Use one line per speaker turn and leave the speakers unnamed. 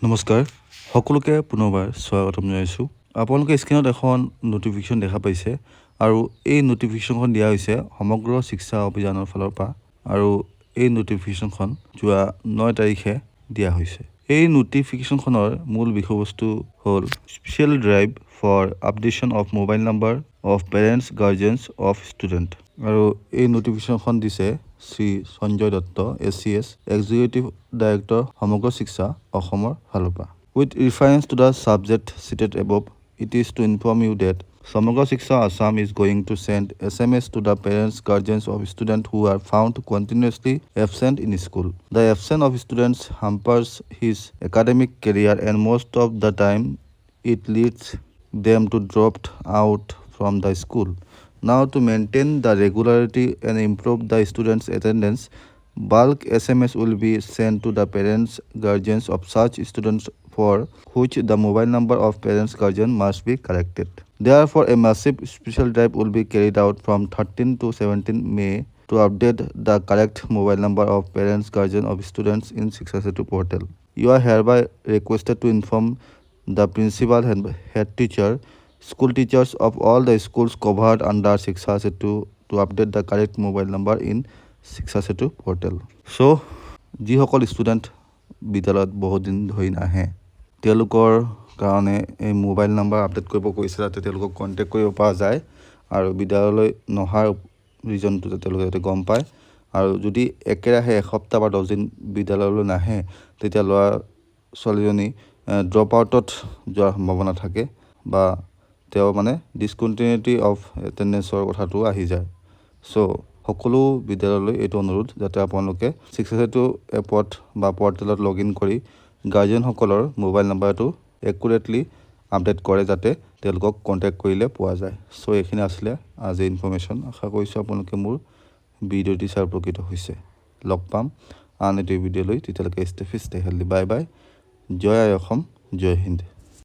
নমস্কাৰ সকলোকে পুনৰবাৰ স্বাগতম জনাইছোঁ আপোনালোকে স্ক্ৰীনত এখন নটিফিকেশ্যন দেখা পাইছে আৰু এই নটিফিকেশ্যনখন দিয়া হৈছে সমগ্ৰ শিক্ষা অভিযানৰ ফালৰ পৰা আৰু এই নটিফিকেশ্যনখন যোৱা 9 তাৰিখে দিয়া হৈছে এই নটিফিকেশ্যনখনৰ মূল বিষয়বস্তু হ'ল special drive for updation of mobile number of parents guardians of student আৰু এই নটিফিকেশ্যনখন দিছে Shri Sanjay Dutta ACS executive director Samagra Shiksha অসমৰ ফালৰ পৰা With reference to the subject cited above, it is to inform you that Samagra Shiksha Assam is going to send SMS to the parents, guardians of students who are found continuously absent in school. The absence of students hampers his academic career and most of the time it leads them to drop out from the school. Now to maintain the regularity and improve the students' attendance, bulk SMS will be sent to the parents, guardians of such students for which the mobile number of parents guardian must be corrected. Therefore, a massive special drive will be carried out from 13 to 17 May to update the correct mobile number of parents guardian of students in Siksha setu portal. You are hereby requested to inform the principal and head teacher, school teachers of all the schools covered under Siksha setu to update the correct mobile number in Siksha setu portal. So, যিসকল student বিদ্যালয়ত বহুত দিন ধৰি নাহে তেওঁলোকৰ কাৰণে এই mobile number update কৰিব কৈছে যাতে তেওঁলোকক কণ্টেক্ট কৰিব পৰা যায় আৰু বিদ্যালয়লৈ নহাৰ ৰিজনটো তেওঁলোকে যাতে গম পায় আৰু যদি একেৰাহে এসপ্তাহ বা 10 দিন বিদ্যালয়লৈ নাহে তেতিয়া ল'ৰা ছোৱালীজনী ড্ৰপ আউটত যোৱাৰ সম্ভাৱনা থাকে বা তেওঁ মানে ডিসকণ্টিনিউটি অফ এটেণ্ডেঞ্চৰ কথাটো আহি যায় চ' সকলো বিদ্যালয়লৈ এইটো অনুৰোধ যাতে আপোনালোকে শিক্ষা সেতু এপত বা পৰ্টেলত লগ ইন কৰি গাৰ্জেনসকলৰ মোবাইল নাম্বাৰটো একুৰেটলি আপডেট কৰে যাতে তেওঁলোকক কণ্টেক্ট কৰিলে পোৱা যায় চ' এইখিনি আছিলে আজি ইনফৰ্মেশ্যন আশা কৰিছোঁ আপোনালোকে মোৰ ভিডিঅ'টি চাই উপকৃত হৈছে লগ পাম আন এটি ভিডিঅ'লৈ তেতিয়ালৈকে stay fit stay healthy bye bye জয় আই অসম জয় হিন্দ